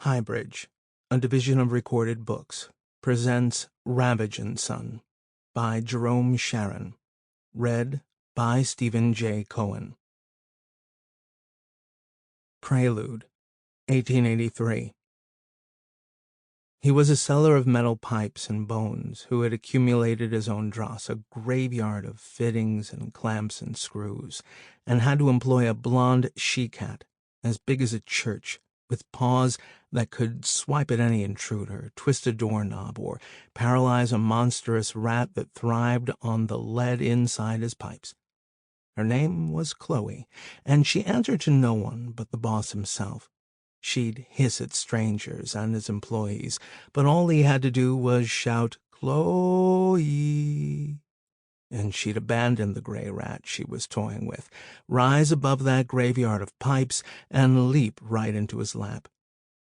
HighBridge, a division of Recorded Books, presents Ravage Son by Jerome Charyn, read by Stephen J. Cohen. Prelude, 1883. He was a seller of metal pipes and bones who had accumulated his own dross, a graveyard of fittings and clamps and screws, and had to employ a blonde she-cat as big as a church, with paws that could swipe at any intruder, twist a doorknob, or paralyze a monstrous rat that thrived on the lead inside his pipes. Her name was Chloe, and she answered to no one but the boss himself. She'd hiss at strangers and his employees, but all he had to do was shout, "Chloe," and she'd abandon the gray rat she was toying with, rise above that graveyard of pipes, and leap right into his lap.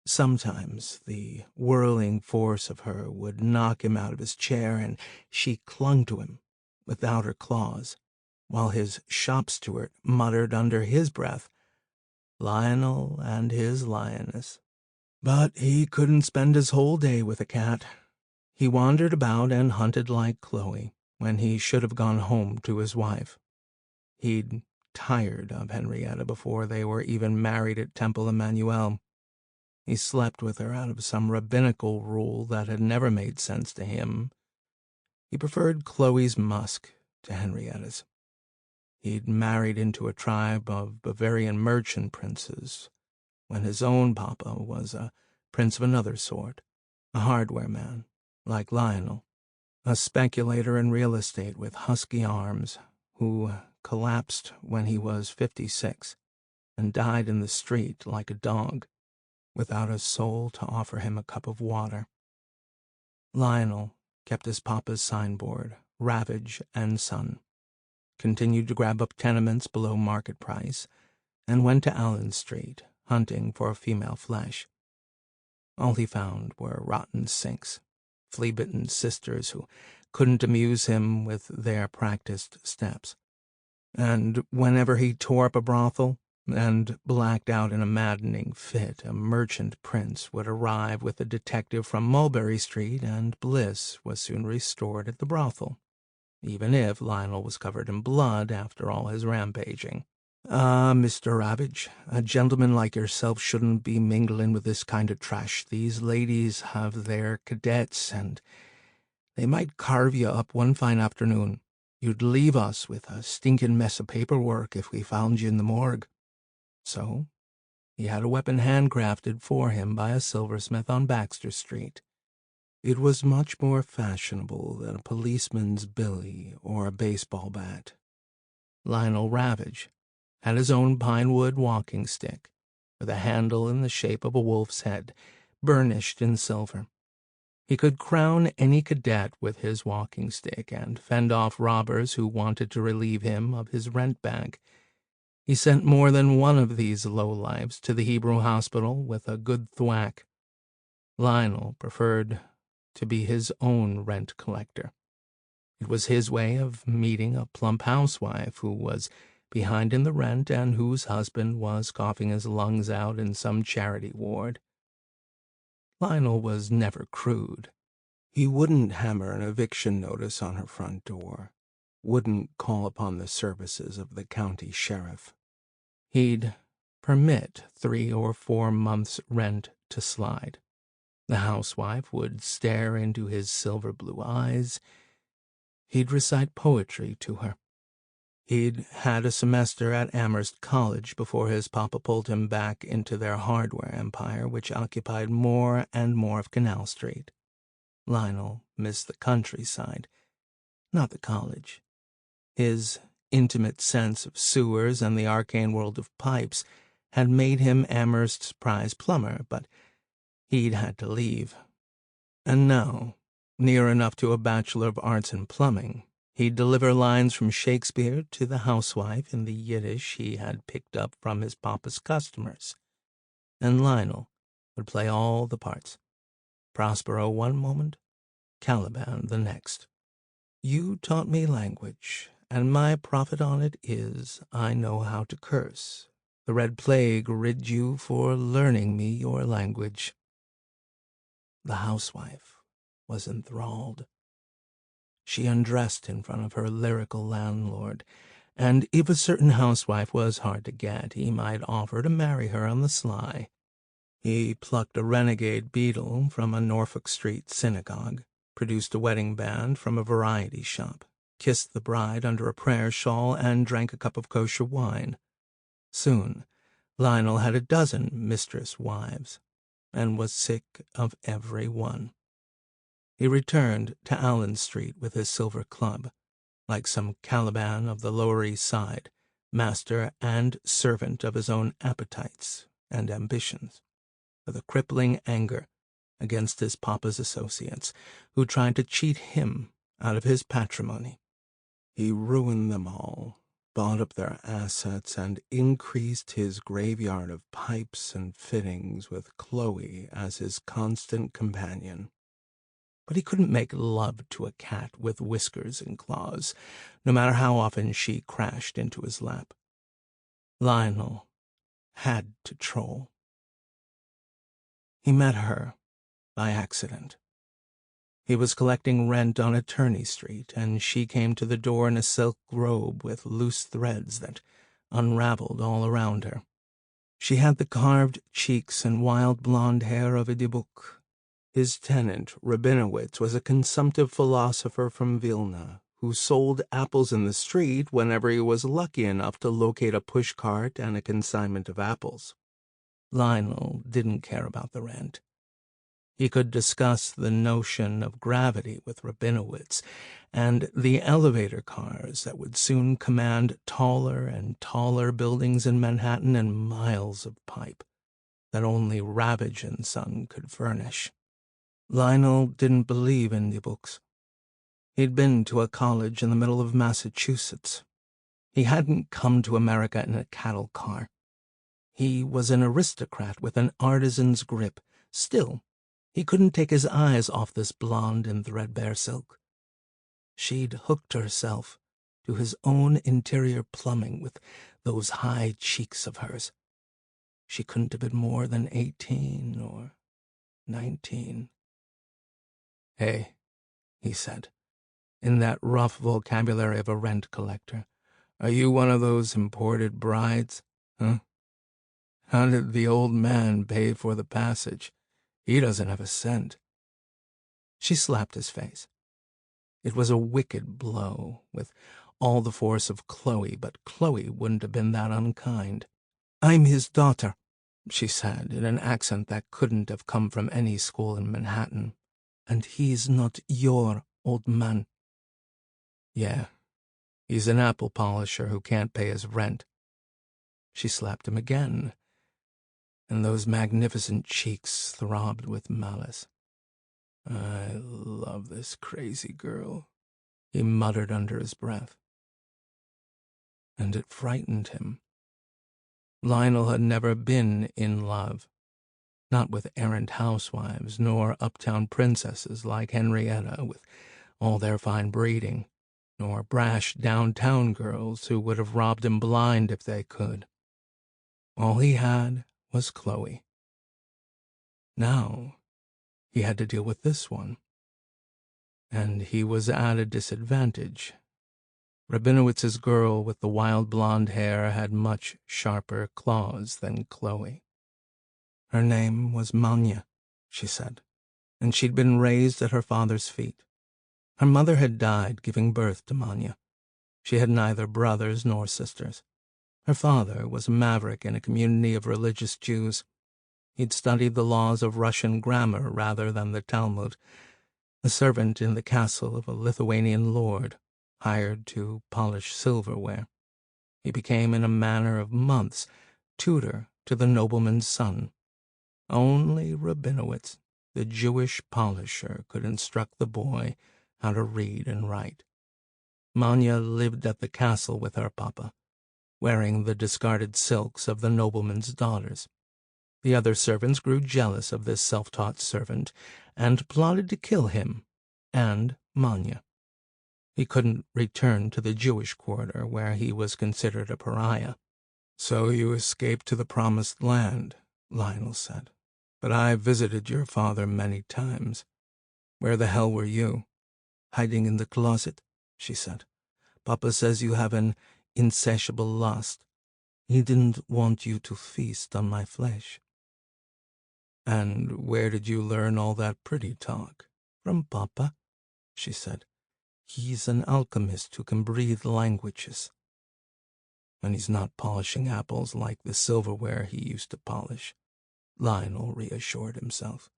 Sometimes the whirling force of her would knock him out of his chair, and she clung to him without her claws, while his shop steward muttered under his breath, "Lionel and his lioness." But he couldn't spend his whole day with a cat. He wandered about and hunted like Chloe, when he should have gone home to his wife. He'd tired of Henrietta before they were even married at Temple Emmanuel. He slept with her out of some rabbinical rule that had never made sense to him. He preferred Chloe's musk to Henrietta's. He'd married into a tribe of Bavarian merchant princes, when his own papa was a prince of another sort, a hardware man, like Lionel, a speculator in real estate with husky arms, who collapsed when he was 56 and died in the street like a dog, without a soul to offer him a cup of water. Lionel kept his papa's signboard, Ravage Son, continued to grab up tenements below market price, and went to Allen Street, hunting for female flesh. All he found were rotten sinks, flea-bitten sisters who couldn't amuse him with their practiced steps. And whenever he tore up a brothel and blacked out in a maddening fit, a merchant prince would arrive with a detective from Mulberry Street, and bliss was soon restored at the brothel, even if Lionel was covered in blood after all his rampaging. "Ah, Mr. Ravage, a gentleman like yourself shouldn't be mingling with this kind of trash. These ladies have their cadets, and they might carve you up one fine afternoon. You'd leave us with a stinking mess of paperwork if we found you in the morgue." So he had a weapon handcrafted for him by a silversmith on Baxter Street. It was much more fashionable than a policeman's billy or a baseball bat. Lionel Ravage had his own pine-wood walking stick, with a handle in the shape of a wolf's head, burnished in silver. He could crown any cadet with his walking stick and fend off robbers who wanted to relieve him of his rent bag. He sent more than one of these lowlifes to the Hebrew hospital with a good thwack. Lionel preferred to be his own rent collector. It was his way of meeting a plump housewife who was behind in the rent and whose husband was coughing his lungs out in some charity ward. Lionel was never crude. He wouldn't hammer an eviction notice on her front door, wouldn't call upon the services of the county sheriff. He'd permit 3 or 4 months' rent to slide. The housewife would stare into his silver-blue eyes. He'd recite poetry to her. He'd had a semester at Amherst College before his papa pulled him back into their hardware empire, which occupied more and more of Canal Street. Lionel missed the countryside, not the college. His intimate sense of sewers and the arcane world of pipes had made him Amherst's prize plumber, but he'd had to leave. And now, near enough to a Bachelor of Arts in Plumbing, he'd deliver lines from Shakespeare to the housewife in the Yiddish he had picked up from his papa's customers. And Lionel would play all the parts. Prospero one moment, Caliban the next. "You taught me language, and my profit on it is I know how to curse. The Red Plague rid you for learning me your language." The housewife was enthralled. She undressed in front of her lyrical landlord, and if a certain housewife was hard to get, he might offer to marry her on the sly. He plucked a renegade beadle from a Norfolk Street synagogue, produced a wedding band from a variety shop, kissed the bride under a prayer shawl, and drank a cup of kosher wine. Soon, Lionel had a dozen mistress wives, and was sick of every one. He returned to Allen Street with his silver club, like some Caliban of the Lower East Side, master and servant of his own appetites and ambitions, with a crippling anger against his papa's associates, who tried to cheat him out of his patrimony. He ruined them all, bought up their assets, and increased his graveyard of pipes and fittings with Chloe as his constant companion. But he couldn't make love to a cat with whiskers and claws, no matter how often she crashed into his lap. Lionel had to troll. He met her by accident. He was collecting rent on Attorney Street, and she came to the door in a silk robe with loose threads that unraveled all around her. She had the carved cheeks and wild blonde hair of Audiobook. His tenant, Rabinowitz, was a consumptive philosopher from Vilna, who sold apples in the street whenever he was lucky enough to locate a pushcart and a consignment of apples. Lionel didn't care about the rent. He could discuss the notion of gravity with Rabinowitz and the elevator cars that would soon command taller and taller buildings in Manhattan and miles of pipe that only Ravage Son could furnish. Lionel didn't believe in the books. He'd been to a college in the middle of Massachusetts. He hadn't come to America in a cattle car. He was an aristocrat with an artisan's grip. Still, he couldn't take his eyes off this blonde in threadbare silk. She'd hooked herself to his own interior plumbing with those high cheeks of hers. She couldn't have been more than 18 or 19. "Hey," he said, in that rough vocabulary of a rent collector, "are you one of those imported brides, huh? How did the old man pay for the passage? He doesn't have a cent." She slapped his face. It was a wicked blow, with all the force of Chloe, but Chloe wouldn't have been that unkind. "I'm his daughter," she said, in an accent that couldn't have come from any school in Manhattan. "And he's not your old man." "Yeah, he's an apple polisher who can't pay his rent." She slapped him again, and those magnificent cheeks throbbed with malice. "I love this crazy girl," he muttered under his breath. And it frightened him. Lionel had never been in love. Not with errant housewives, nor uptown princesses like Henrietta with all their fine breeding, nor brash downtown girls who would have robbed him blind if they could. All he had was Chloe. Now he had to deal with this one. And he was at a disadvantage. Rabinowitz's girl with the wild blonde hair had much sharper claws than Chloe. Her name was Manya, she said, and she'd been raised at her father's feet. Her mother had died giving birth to Manya. She had neither brothers nor sisters. Her father was a maverick in a community of religious Jews. He'd studied the laws of Russian grammar rather than the Talmud, a servant in the castle of a Lithuanian lord, hired to polish silverware. He became, in a matter of months, tutor to the nobleman's son. Only Rabinowitz, the Jewish polisher, could instruct the boy how to read and write. Manya lived at the castle with her papa, wearing the discarded silks of the nobleman's daughters. The other servants grew jealous of this self-taught servant and plotted to kill him and Manya. He couldn't return to the Jewish quarter, where he was considered a pariah. "So you escaped to the promised land," Lionel said. But I visited your father many times. Where the hell were you? Hiding in the closet, she said. Papa says you have an insatiable lust. He didn't want you to feast on my flesh. And where did you learn all that pretty talk? From Papa, she said. He's an alchemist who can breathe languages. And he's not polishing apples like the silverware he used to polish, Lionel reassured himself.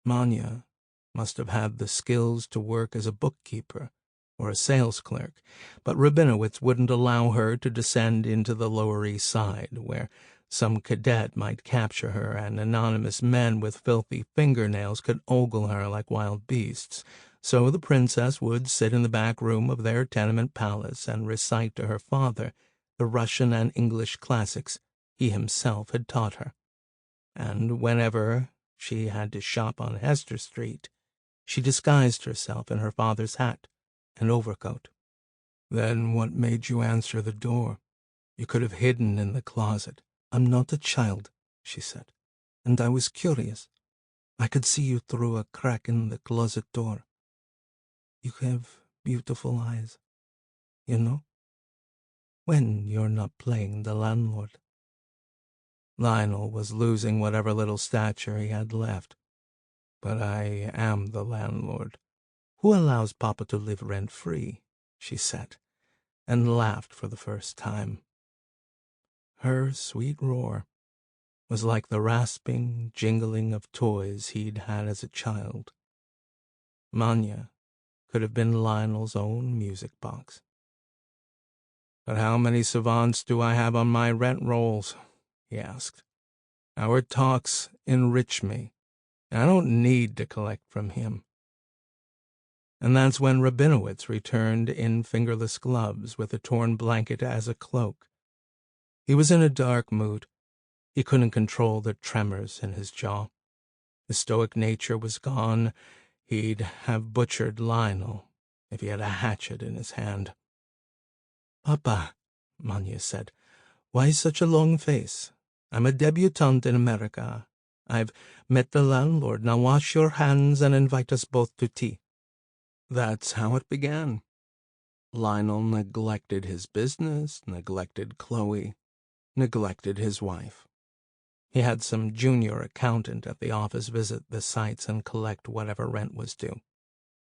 Manya must have had the skills to work as a bookkeeper or a sales clerk, but Rabinowitz wouldn't allow her to descend into the Lower East Side, where some cadet might capture her and anonymous men with filthy fingernails could ogle her like wild beasts. So the princess would sit in the back room of their tenement palace and recite to her father the Russian and English classics he himself had taught her. And whenever she had to shop on Hester Street, she disguised herself in her father's hat and overcoat. Then what made you answer the door? You could have hidden in the closet. I'm not a child, she said, and I was curious. I could see you through a crack in the closet door. You have beautiful eyes, you know, when you're not playing the landlord. Lionel was losing whatever little stature he had left. But I am the landlord. Who allows Papa to live rent-free? She said, and laughed for the first time. Her sweet roar was like the rasping, jingling of toys he'd had as a child. Manya could have been Lionel's own music box. But how many savants do I have on my rent rolls? He asked. Our talks enrich me. I don't need to collect from him. And that's when Rabinowitz returned in fingerless gloves with a torn blanket as a cloak. He was in a dark mood. He couldn't control the tremors in his jaw. His stoic nature was gone. He'd have butchered Lionel if he had a hatchet in his hand. Papa, Manya said, why such a long face? I'm a debutante in America. I've met the landlord. Now wash your hands and invite us both to tea. That's how it began. Lionel neglected his business, neglected Chloe, neglected his wife. He had some junior accountant at the office visit the sites and collect whatever rent was due.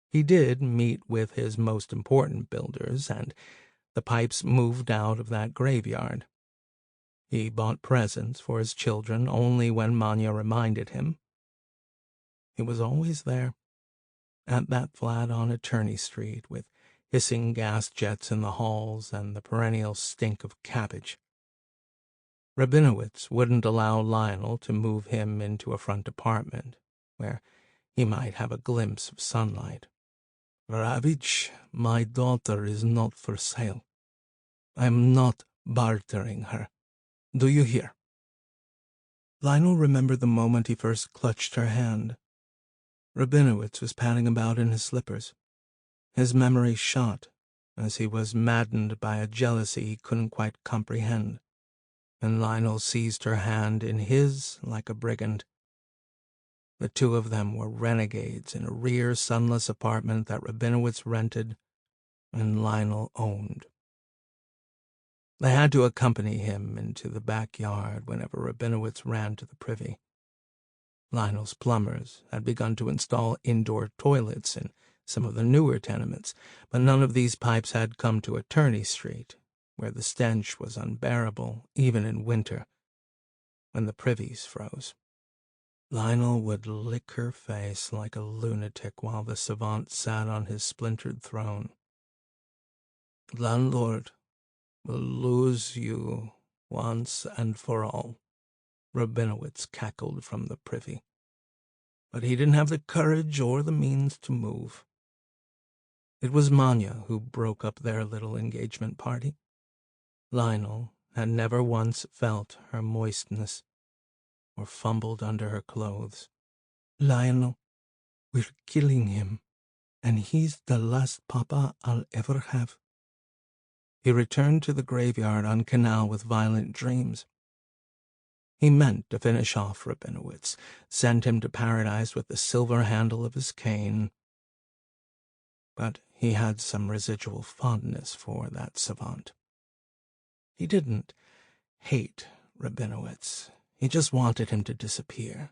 He did meet with his most important builders, and the pipes moved out of that graveyard. He bought presents for his children only when Manya reminded him. He was always there, at that flat on Attorney Street, with hissing gas jets in the halls and the perennial stink of cabbage. Rabinowitz wouldn't allow Lionel to move him into a front apartment, where he might have a glimpse of sunlight. Ravage, my daughter is not for sale. I'm not bartering her. Do you hear? Lionel remembered the moment he first clutched her hand. Rabinowitz was padding about in his slippers. His memory shot as he was maddened by a jealousy he couldn't quite comprehend, and Lionel seized her hand in his like a brigand. The two of them were renegades in a rear sunless apartment that Rabinowitz rented and Lionel owned. They had to accompany him into the backyard whenever Rabinowitz ran to the privy. Lionel's plumbers had begun to install indoor toilets in some of the newer tenements, but none of these pipes had come to Attorney Street, where the stench was unbearable even in winter, when the privies froze. Lionel would lick her face like a lunatic while the savant sat on his splintered throne. Landlord will lose you once and for all, Rabinowitz cackled from the privy. But he didn't have the courage or the means to move. It was Manya who broke up their little engagement party. Lionel had never once felt her moistness or fumbled under her clothes. Lionel, we're killing him, and he's the last papa I'll ever have. He returned to the graveyard on Canal with violent dreams. He meant to finish off Rabinowitz, send him to paradise with the silver handle of his cane. But he had some residual fondness for that savant. He didn't hate Rabinowitz. He just wanted him to disappear.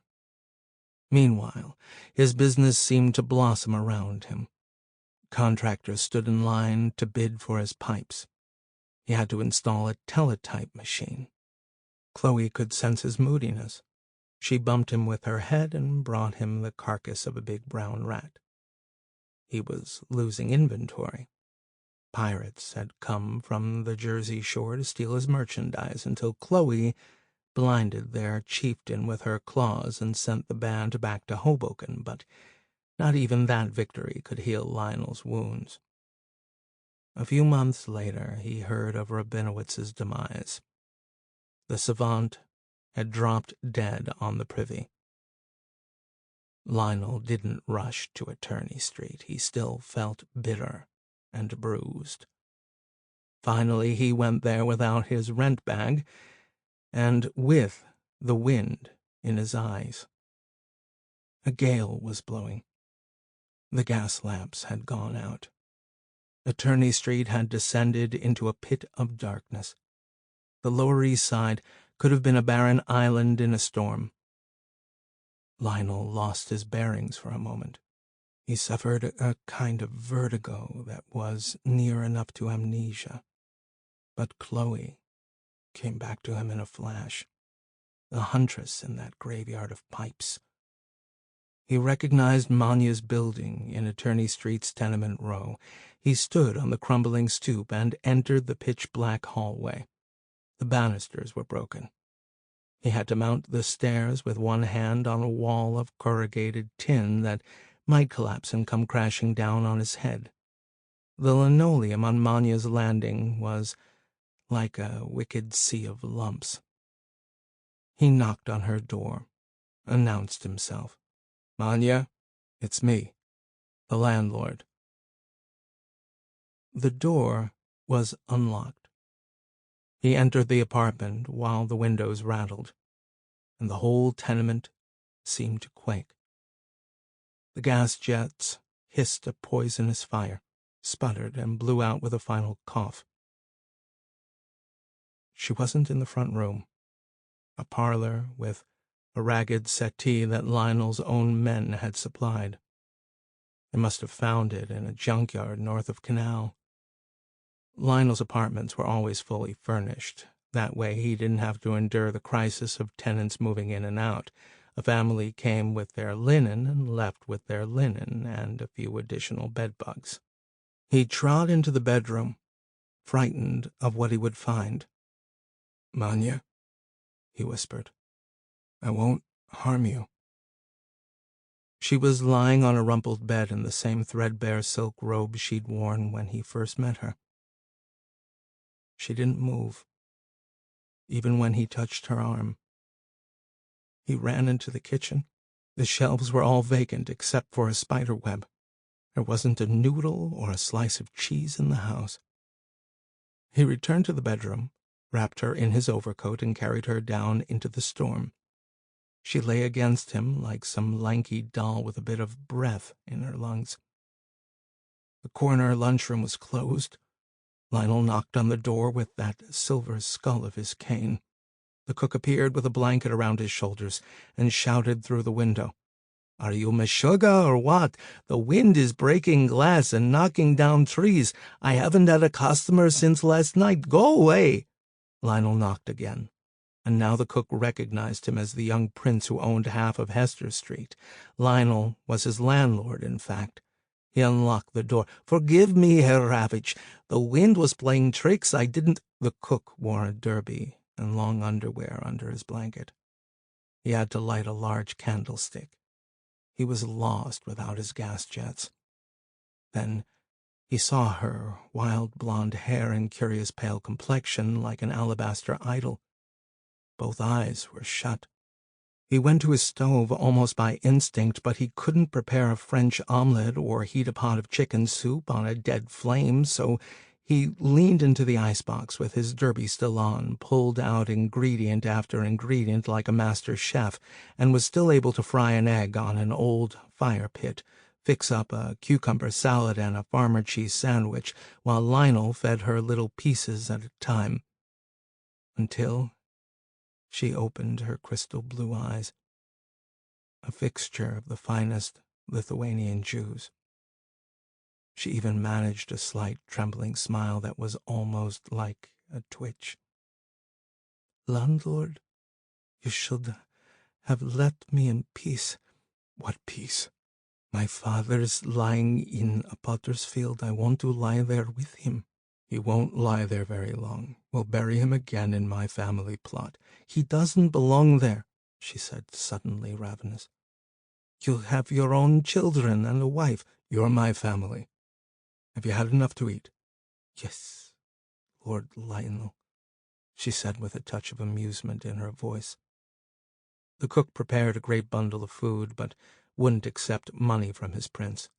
Meanwhile, his business seemed to blossom around him. Contractors stood in line to bid for his pipes. He had to install a teletype machine. Chloe could sense his moodiness. She bumped him with her head and brought him the carcass of a big brown rat. He was losing inventory. Pirates had come from the Jersey shore to steal his merchandise until Chloe blinded their chieftain with her claws and sent the band back to Hoboken, but not even that victory could heal Lionel's wounds. A few months later, he heard of Rabinowitz's demise. The savant had dropped dead on the privy. Lionel didn't rush to Attorney Street. He still felt bitter and bruised. Finally, he went there without his rent bag and with the wind in his eyes. A gale was blowing. The gas lamps had gone out. Attorney Street had descended into a pit of darkness. The Lower East Side could have been a barren island in a storm. Lionel lost his bearings for a moment. He suffered a kind of vertigo that was near enough to amnesia. But Chloe came back to him in a flash, the huntress in that graveyard of pipes. He recognized Manya's building in Attorney Street's tenement row. He stood on the crumbling stoop and entered the pitch-black hallway. The banisters were broken. He had to mount the stairs with one hand on a wall of corrugated tin that might collapse and come crashing down on his head. The linoleum on Manya's landing was like a wicked sea of lumps. He knocked on her door, announced himself. "Manya, it's me, the landlord." The door was unlocked. He entered the apartment while the windows rattled, and the whole tenement seemed to quake. The gas jets hissed a poisonous fire, sputtered, and blew out with a final cough. She wasn't in the front room, a parlor with a ragged settee that Lionel's own men had supplied. They must have found it in a junkyard north of Canal. Lionel's apartments were always fully furnished. That way he didn't have to endure the crisis of tenants moving in and out. A family came with their linen and left with their linen and a few additional bedbugs. He trod into the bedroom, frightened of what he would find. "Manya," he whispered, "I won't harm you." She was lying on a rumpled bed in the same threadbare silk robe she'd worn when he first met her. She didn't move, even when he touched her arm. He ran into the kitchen. The shelves were all vacant except for a spider web. There wasn't a noodle or a slice of cheese in the house. He returned to the bedroom, wrapped her in his overcoat, and carried her down into the storm. She lay against him like some lanky doll with a bit of breath in her lungs. The corner lunchroom was closed. Lionel knocked on the door with that silver skull of his cane. The cook appeared with a blanket around his shoulders and shouted through the window, "Are you meshuggah or what? The wind is breaking glass and knocking down trees. I haven't had a customer since last night. Go away." Lionel knocked again, and now the cook recognized him as the young prince who owned half of Hester Street. Lionel was his landlord, in fact. He unlocked the door. "Forgive me, Herr Ravage. The wind was playing tricks. I didn't—" The cook wore a derby and long underwear under his blanket. He had to light a large candlestick. He was lost without his gas jets. Then he saw her wild blonde hair and curious pale complexion like an alabaster idol. Both eyes were shut. He went to his stove almost by instinct, but he couldn't prepare a French omelette or heat a pot of chicken soup on a dead flame, so He leaned into the icebox with his derby still on, pulled out ingredient after ingredient like a master chef, and was still able to fry an egg on an old fire pit, fix up a cucumber salad and a farmer cheese sandwich, while Lionel fed her little pieces at a time, until she opened her crystal blue eyes, a fixture of the finest Lithuanian Jews. She even managed a slight trembling smile that was almost like a twitch. "Landlord, you should have left me in peace." "What peace?" "My father's lying in a potter's field. I want to lie there with him." "He won't lie there very long. We'll bury him again in my family plot." "He doesn't belong there," she said, suddenly ravenous. "You'll have your own children and a wife." "You're my family. Have you had enough to eat?" "Yes, Lord Lionel," she said with a touch of amusement in her voice. The cook prepared a great bundle of food, but wouldn't accept money from his prince.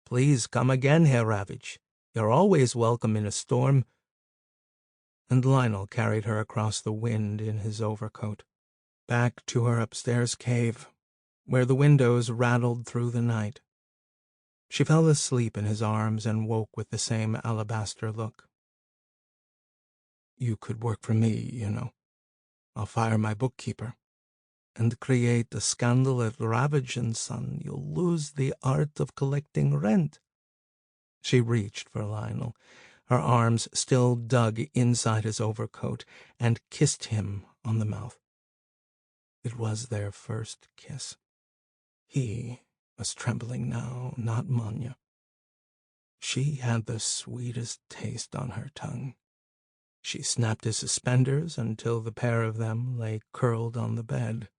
"Please come again, Herr Ravage. You're always welcome in a storm." And Lionel carried her across the wind in his overcoat, back to her upstairs cave, where the windows rattled through the night. She fell asleep in his arms and woke with the same alabaster look. "You could work for me, you know. I'll fire my bookkeeper and create a scandal at Ravage Son. You'll lose the art of collecting rent." She reached for Lionel, her arms still dug inside his overcoat, and kissed him on the mouth. It was their first kiss. He was trembling now, not Manya. She had the sweetest taste on her tongue. She snapped his suspenders until the pair of them lay curled on the bed.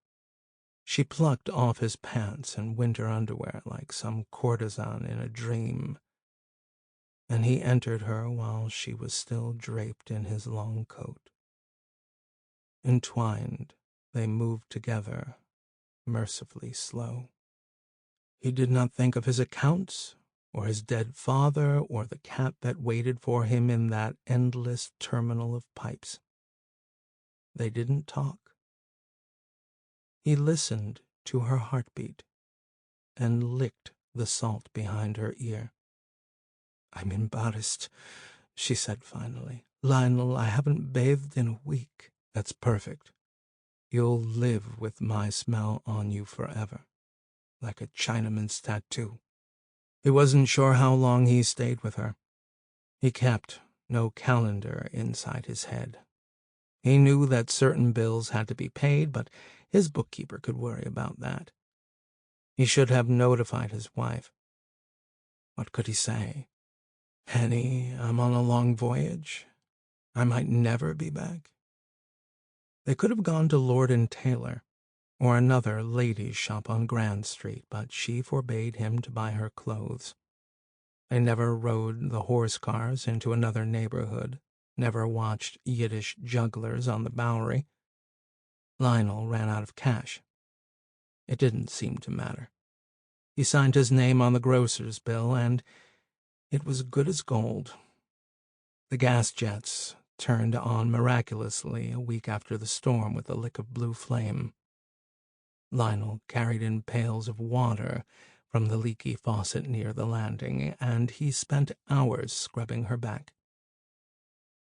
She plucked off his pants and winter underwear like some courtesan in a dream, and he entered her while she was still draped in his long coat. Entwined, they moved together, mercifully slow. He did not think of his accounts, or his dead father, or the cat that waited for him in that endless terminal of pipes. They didn't talk. He listened to her heartbeat and licked the salt behind her ear. "I'm embarrassed," she said finally. "Lionel, I haven't bathed in a week." "That's perfect. You'll live with my smell on you forever, like a Chinaman's tattoo." He wasn't sure how long he stayed with her. He kept no calendar inside his head. He knew that certain bills had to be paid, but his bookkeeper could worry about that. He should have notified his wife. What could he say? "Henny, I'm on a long voyage. I might never be back." They could have gone to Lord and Taylor, or another ladies' shop on Grand Street, but she forbade him to buy her clothes. They never rode the horse cars into another neighborhood, never watched Yiddish jugglers on the Bowery. Lionel ran out of cash. It didn't seem to matter. He signed his name on the grocer's bill, and it was good as gold. The gas jets turned on miraculously a week after the storm with a lick of blue flame. Lionel carried in pails of water from the leaky faucet near the landing, and he spent hours scrubbing her back.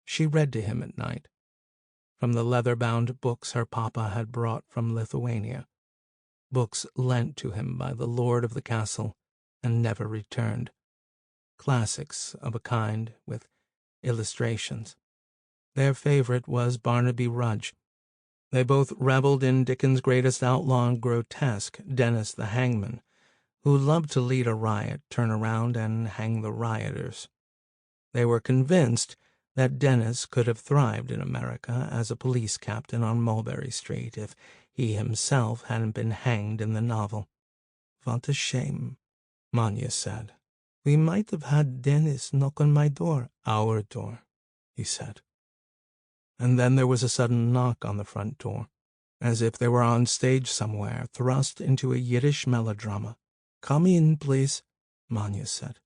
She read to him at night, from the leather-bound books her papa had brought from Lithuania, books lent to him by the lord of the castle and never returned, classics of a kind with illustrations. Their favorite was Barnaby Rudge. They both reveled in Dickens' greatest outlaw and grotesque, Dennis the Hangman, who loved to lead a riot, turn around, and hang the rioters. They were convinced that Dennis could have thrived in America as a police captain on Mulberry Street if he himself hadn't been hanged in the novel. "What a shame," Manya said. "We might have had Dennis knock on my door." "Our door," he said. And then there was a sudden knock on the front door, as if they were on stage somewhere, thrust into a Yiddish melodrama. "Come in, please," Manya said.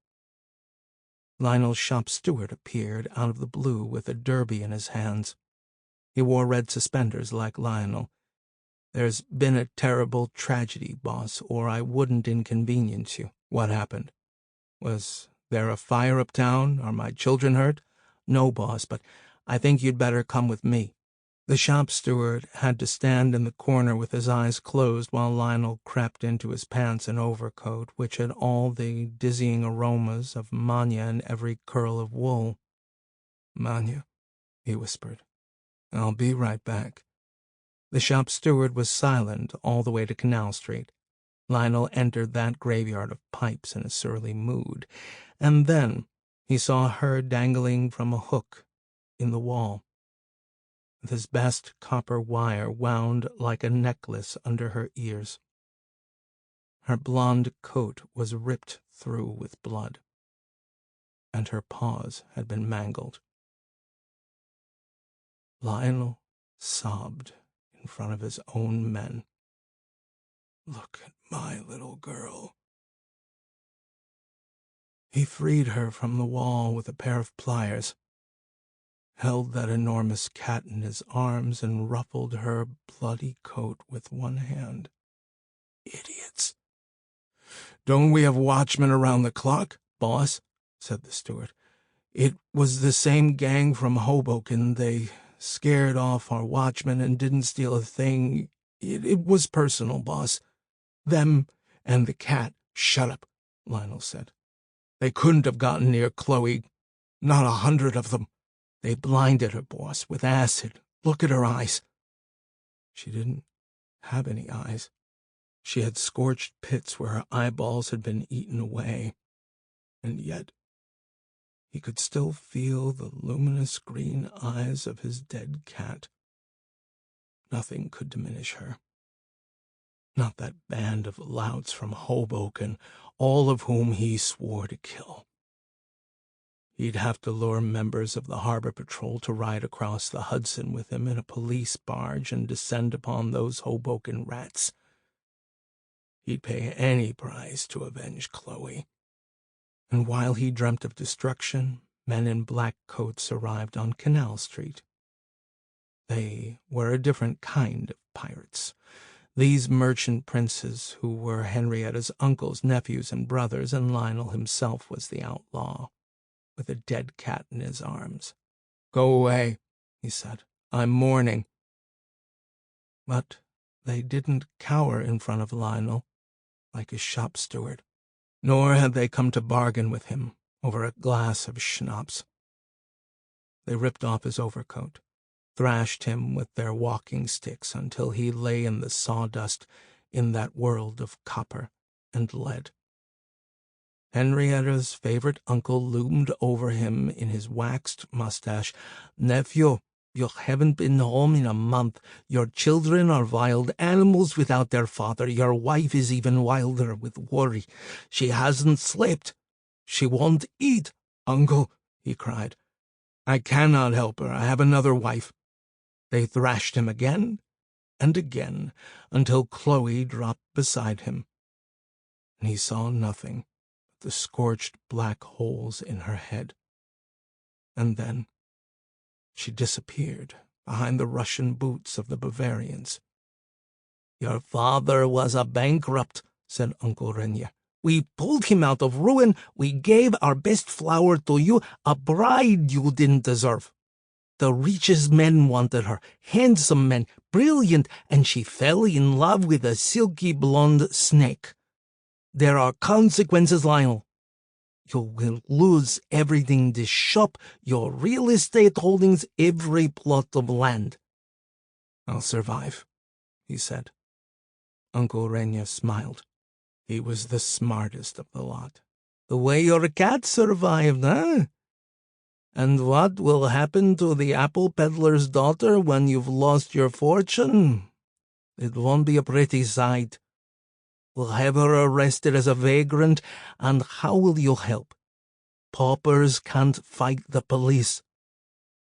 Lionel's shop steward appeared out of the blue with a derby in his hands. He wore red suspenders like Lionel. "There's been a terrible tragedy, boss, or I wouldn't inconvenience you." "What happened? Was there a fire uptown? Are my children hurt?" "No, boss, but I think you'd better come with me." The shop steward had to stand in the corner with his eyes closed while Lionel crept into his pants and overcoat, which had all the dizzying aromas of mania in every curl of wool. "Mania," he whispered. "I'll be right back." The shop steward was silent all the way to Canal Street. Lionel entered that graveyard of pipes in a surly mood, and then he saw her dangling from a hook in the wall, with his best copper wire wound like a necklace under her ears. Her blonde coat was ripped through with blood, and her paws had been mangled. Lionel sobbed in front of his own men. "Look at my little girl." He freed her from the wall with a pair of pliers, held that enormous cat in his arms, and ruffled her bloody coat with one hand. "Idiots." "Don't we have watchmen around the clock, boss?" said the steward. "It was the same gang from Hoboken. They scared off our watchmen and didn't steal a thing. It was personal, boss. Them and the cat." "Shut up," Lionel said. "They couldn't have gotten near Chloe. Not 100 of them. They blinded her, boss, with acid. Look at her eyes." She didn't have any eyes. She had scorched pits where her eyeballs had been eaten away. And yet he could still feel the luminous green eyes of his dead cat. Nothing could diminish her. Not that band of louts from Hoboken, all of whom he swore to kill. He'd have to lure members of the harbor patrol to ride across the Hudson with him in a police barge and descend upon those Hoboken rats. He'd pay any price to avenge Chloe. And while he dreamt of destruction, men in black coats arrived on Canal Street. They were a different kind of pirates. These merchant princes, who were Henrietta's uncles, nephews, and brothers, and Lionel himself was the outlaw, with a dead cat in his arms. "Go away," he said. "I'm mourning." But they didn't cower in front of Lionel, like his shop steward, nor had they come to bargain with him over a glass of schnapps. They ripped off his overcoat, thrashed him with their walking sticks until he lay in the sawdust in that world of copper and lead. Henrietta's favorite uncle loomed over him in his waxed mustache. "Nephew, you haven't been home in a month. Your children are wild animals without their father. Your wife is even wilder with worry. She hasn't slept. She won't eat." "Uncle," he cried, "I cannot help her. I have another wife." They thrashed him again and again until Chloe dropped beside him, and he saw nothing but the scorched black holes in her head. And then she disappeared behind the Russian boots of the Bavarians. "Your father was a bankrupt," said Uncle Renya. "We pulled him out of ruin. We gave our best flower to you, a bride you didn't deserve. The richest men wanted her, handsome men, brilliant, and she fell in love with a silky blonde snake. There are consequences, Lionel. You will lose everything: this shop, your real estate holdings, every plot of land." "I'll survive," he said. Uncle Renya smiled. He was the smartest of the lot. "The way your cat survived, eh? And what will happen to the apple peddler's daughter when you've lost your fortune? It won't be a pretty sight. We'll have her arrested as a vagrant, and how will you help? Paupers can't fight the police."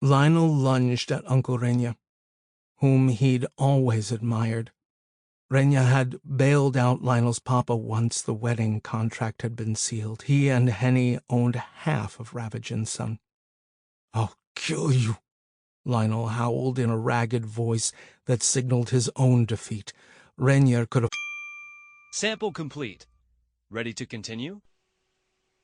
Lionel lunged at Uncle Renya, whom he'd always admired. Renya had bailed out Lionel's papa once the wedding contract had been sealed. He and Henny owned half of Ravage Son. "I'll kill you," Lionel howled in a ragged voice that signaled his own defeat. Renya could have... Sample complete. Ready to continue?